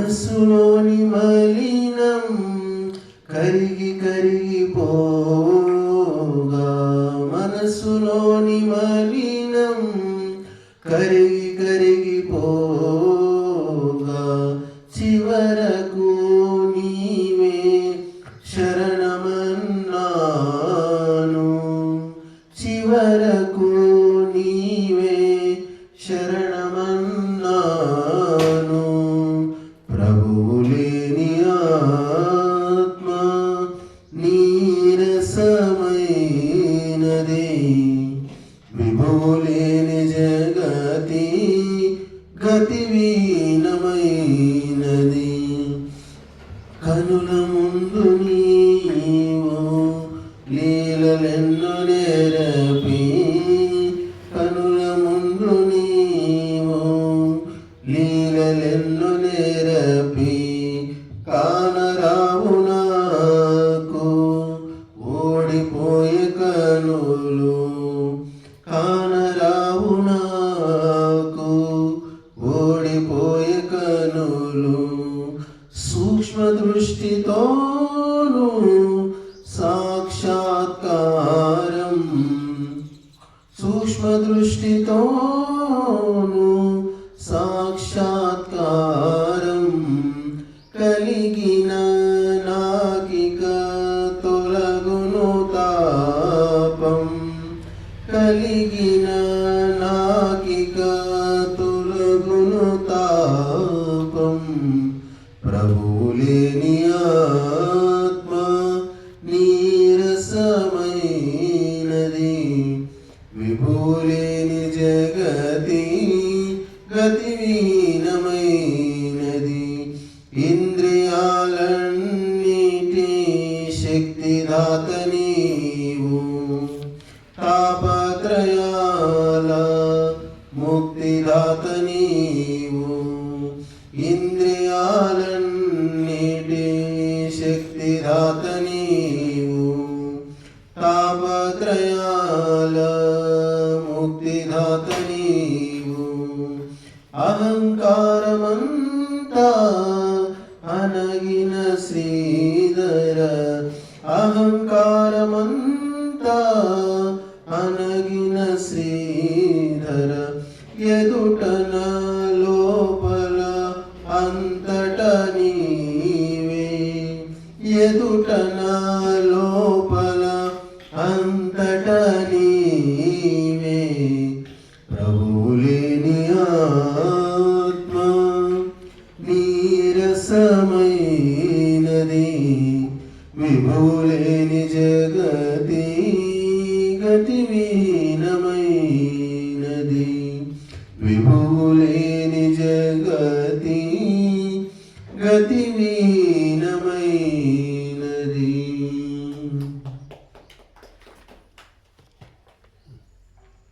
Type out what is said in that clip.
మనసులోని మలినం కరిగి కరిగిపోగా, మనసులోని మలినం కరిగి కరిగిపోగా, చివరకు నీవే శరణమన్నాను, చివరకు నీవే శరణమన్నాను. ప్రభువు లేని ఆత్మ నీరసమైనది, విభువు లేని జగతి గతిహీనమైనది. కనుల ముందు నీవు లీలలెన్నో నేరపి, కనుల ముందు నీవు లీలలెన్నో నేరపి, కానరావు నాకు ఓడిపోయే కనులు, కానరావు నాకు ఓడిపోయే కనులు. సూక్ష్మ దృష్టితోను సాక్షాత్కారం, సూక్ష్మ దృష్టితోను సాక్షాత్కారం కలిగిన నాకిక తొలగును తాపం, కలిగిన నాకిక తొలగును తాపం. ప్రభువు లేని ఆత్మ నీరసమైనది, విభువు లేని జగతి గతిహీనమైనది. ఇంద్రియాలన్నిటి శక్తిదాత నీవు, తాపత్రయాల ముక్తిదాత నీవు. ఇంద్రియాలన్నిటి శక్తిదాత నీవు, తాపత్రయాల ముక్తిదాత నీవు. అహంకారమంతా అనగిన శ్రీధర, అహంకారమంతా అనగిన శ్రీధర. ఎదుటన లోపల అంతట నీవే, ఎదుటన లోపల అంతట నీవే. ప్రభువు లేని ఆత్మ నీరసమైనది, విభువు లేని జగతి గతిహీనమైనది, విభువు లేని జగతి గతిహీనమైనది.